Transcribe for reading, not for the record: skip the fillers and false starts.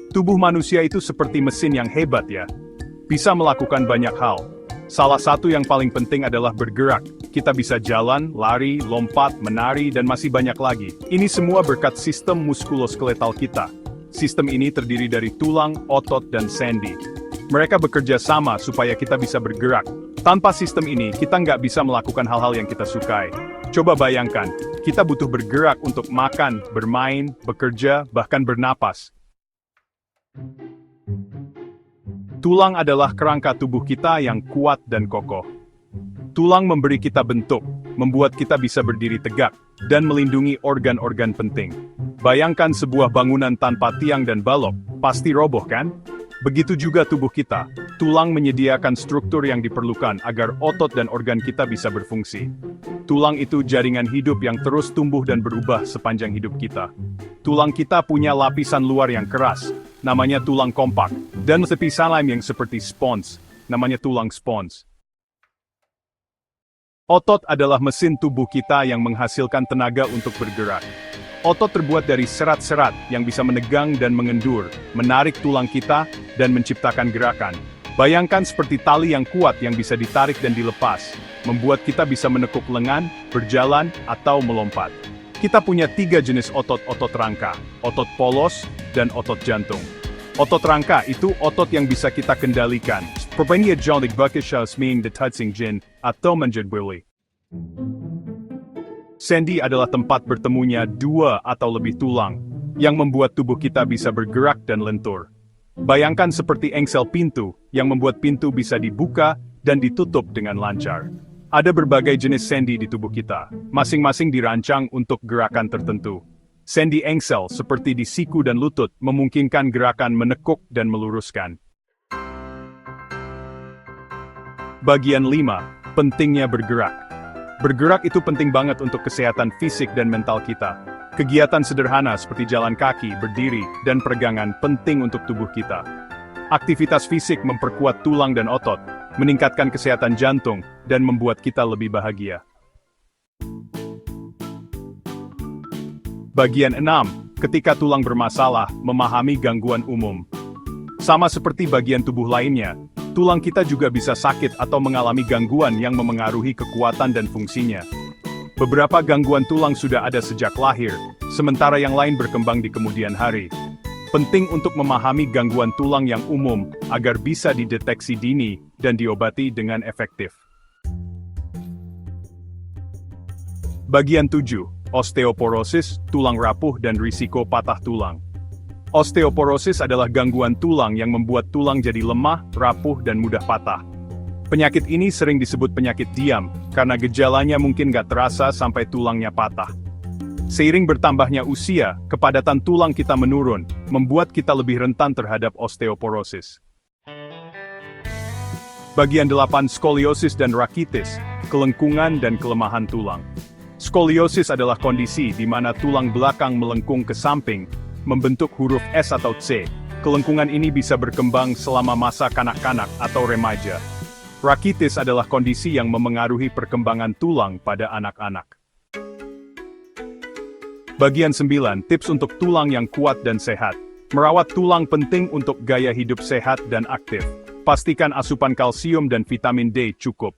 Tubuh manusia itu seperti mesin yang hebat ya. Bisa melakukan banyak hal. Salah satu yang paling penting adalah bergerak. Kita bisa jalan, lari, lompat, menari, dan masih banyak lagi. Ini semua berkat sistem muskuloskeletal kita. Sistem ini terdiri dari tulang, otot, dan sendi. Mereka bekerja sama supaya kita bisa bergerak. Tanpa sistem ini, kita nggak bisa melakukan hal-hal yang kita sukai. Coba bayangkan, kita butuh bergerak untuk makan, bermain, bekerja, bahkan bernapas. Tulang adalah kerangka tubuh kita yang kuat dan kokoh. Tulang memberi kita bentuk, membuat kita bisa berdiri tegak, dan melindungi organ-organ penting. Bayangkan sebuah bangunan tanpa tiang dan balok, pasti roboh kan? Begitu juga tubuh kita, tulang menyediakan struktur yang diperlukan agar otot dan organ kita bisa berfungsi. Tulang itu jaringan hidup yang terus tumbuh dan berubah sepanjang hidup kita. Tulang kita punya lapisan luar yang keras, namanya tulang kompak, dan lapisan lain yang seperti spons, namanya tulang spons. Otot adalah mesin tubuh kita yang menghasilkan tenaga untuk bergerak. Otot terbuat dari serat-serat yang bisa menegang dan mengendur, menarik tulang kita, dan menciptakan gerakan. Bayangkan seperti tali yang kuat yang bisa ditarik dan dilepas, membuat kita bisa menekuk lengan, berjalan, atau melompat. Kita punya 3 jenis otot rangka, otot polos, dan otot jantung. Otot rangka itu otot yang bisa kita kendalikan, seperti jolik bakishaus mean detutsing jin, atau menjadwali. Sendi adalah tempat bertemunya 2 atau lebih tulang, yang membuat tubuh kita bisa bergerak dan lentur. Bayangkan seperti engsel pintu, yang membuat pintu bisa dibuka dan ditutup dengan lancar. Ada berbagai jenis sendi di tubuh kita, masing-masing dirancang untuk gerakan tertentu. Sendi engsel seperti di siku dan lutut memungkinkan gerakan menekuk dan meluruskan. Bagian 5, pentingnya bergerak. Bergerak itu penting banget untuk kesehatan fisik dan mental kita. Kegiatan sederhana seperti jalan kaki, berdiri, dan peregangan penting untuk tubuh kita. Aktivitas fisik memperkuat tulang dan otot, meningkatkan kesehatan jantung, dan membuat kita lebih bahagia. Bagian 6, ketika tulang bermasalah, memahami gangguan umum. Sama seperti bagian tubuh lainnya, tulang kita juga bisa sakit atau mengalami gangguan yang memengaruhi kekuatan dan fungsinya. Beberapa gangguan tulang sudah ada sejak lahir, sementara yang lain berkembang di kemudian hari. Penting untuk memahami gangguan tulang yang umum, agar bisa dideteksi dini, dan diobati dengan efektif. Bagian 7, osteoporosis, tulang rapuh dan risiko patah tulang. Osteoporosis adalah gangguan tulang yang membuat tulang jadi lemah, rapuh, dan mudah patah. Penyakit ini sering disebut penyakit diam, karena gejalanya mungkin gak terasa sampai tulangnya patah. Seiring bertambahnya usia, kepadatan tulang kita menurun, membuat kita lebih rentan terhadap osteoporosis. Bagian 8, skoliosis dan rakitis, kelengkungan dan kelemahan tulang. Skoliosis adalah kondisi di mana tulang belakang melengkung ke samping, membentuk huruf S atau C. Kelengkungan ini bisa berkembang selama masa kanak-kanak atau remaja. Rakitis adalah kondisi yang memengaruhi perkembangan tulang pada anak-anak. Bagian 9, tips untuk tulang yang kuat dan sehat. Merawat tulang penting untuk gaya hidup sehat dan aktif. Pastikan asupan kalsium dan vitamin D cukup.